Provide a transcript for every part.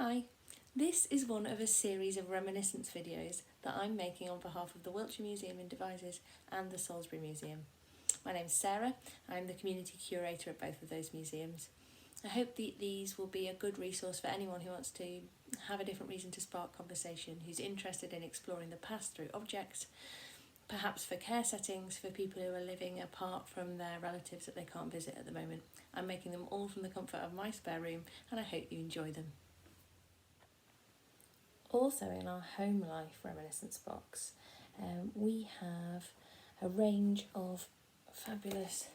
Hi, this is one of a series of Reminiscence videos that I'm making on behalf of the Wiltshire Museum in Devizes and the Salisbury Museum. My name's Sarah, I'm the Community Curator at both of those museums. I hope that these will be a good resource for anyone who wants to have a different reason to spark conversation, who's interested in exploring the past through objects, perhaps for care settings for people who are living apart from their relatives that they can't visit at the moment. I'm making them all from the comfort of my spare room and I hope you enjoy them. Also in our home life reminiscence box, we have a range of fabulous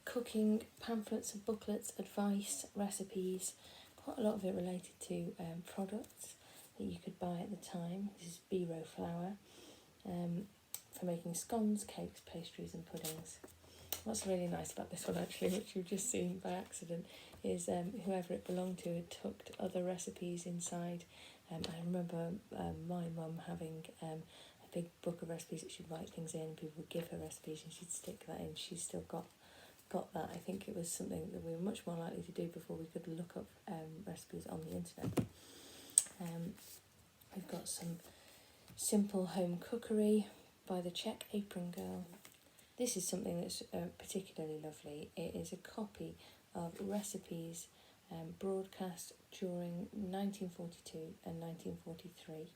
cooking pamphlets and booklets, advice, recipes, quite a lot of it related to products that you could buy at the time. This is B-row flour for making scones, cakes, pastries and puddings. What's really nice about this one actually, which you've just seen by accident, is whoever it belonged to had tucked other recipes inside. I remember my mum having a big book of recipes that she'd write things in and people would give her recipes and she'd stick that in. She's still got that. I think it was something that we were much more likely to do before we could look up recipes on the internet. We've got some simple home cookery by the Czech Apron Girl. This is something that's particularly lovely. It is a copy of recipes broadcast during 1942 and 1943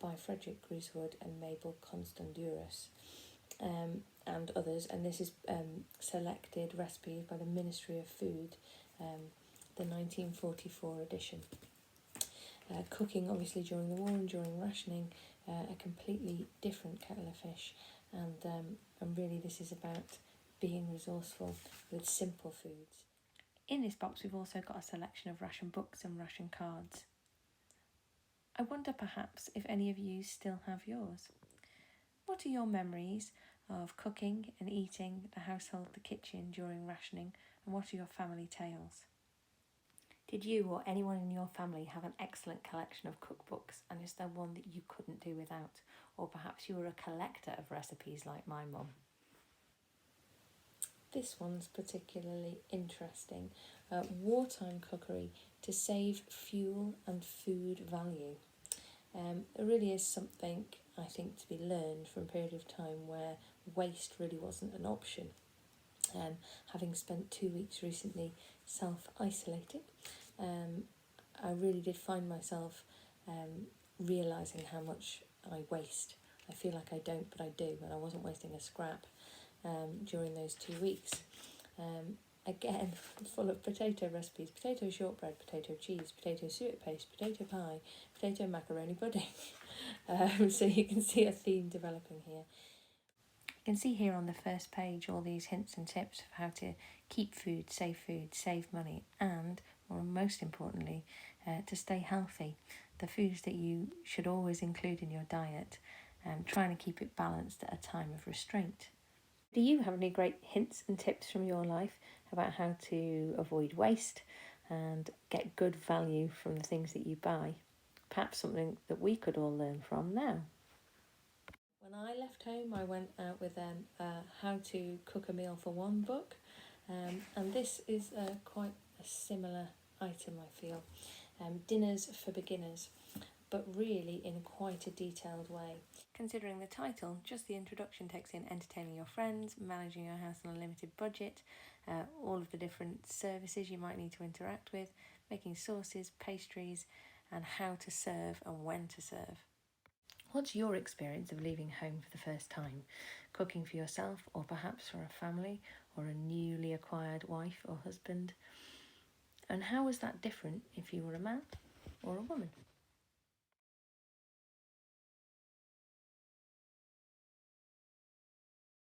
by Frederick Griswold and Mabel Constanduros and others, and this is selected recipes by the Ministry of Food, the 1944 edition. Cooking obviously during the war and during rationing, a completely different kettle of fish, and really this is about being resourceful with simple foods. In this box we've also got a selection of ration books and ration cards. I wonder perhaps if any of you still have yours. What are your memories of cooking and eating, the household, the kitchen during rationing, and what are your family tales? Did you or anyone in your family have an excellent collection of cookbooks, and is there one that you couldn't do without? Or perhaps you were a collector of recipes like my mum. This one's particularly interesting. Wartime cookery to save fuel and food value. It really is something, I think, to be learned from a period of time where waste really wasn't an option. Having spent 2 weeks recently self-isolating, I really did find myself realising how much I waste. I feel like I don't, but I do, and I wasn't wasting a scrap during those 2 weeks. Again, full of potato recipes: potato shortbread, potato cheese, potato suet paste, potato pie, potato macaroni pudding. So you can see a theme developing here. You can see here on the first page all these hints and tips of how to keep food, save money, and, or most importantly, to stay healthy. The foods that you should always include in your diet, trying to keep it balanced at a time of restraint. Do you have any great hints and tips from your life about how to avoid waste and get good value from the things that you buy? Perhaps something that we could all learn from now. When I left home, I went out with How to Cook a Meal for One book, and this is quite a similar item, I feel. Dinners for beginners, but really in quite a detailed way. Considering the title, just the introduction takes in entertaining your friends, managing your house on a limited budget, all of the different services you might need to interact with, making sauces, pastries, and how to serve and when to serve. What's your experience of leaving home for the first time? Cooking for yourself, or perhaps for a family, or a newly acquired wife or husband? And how was that different if you were a man or a woman?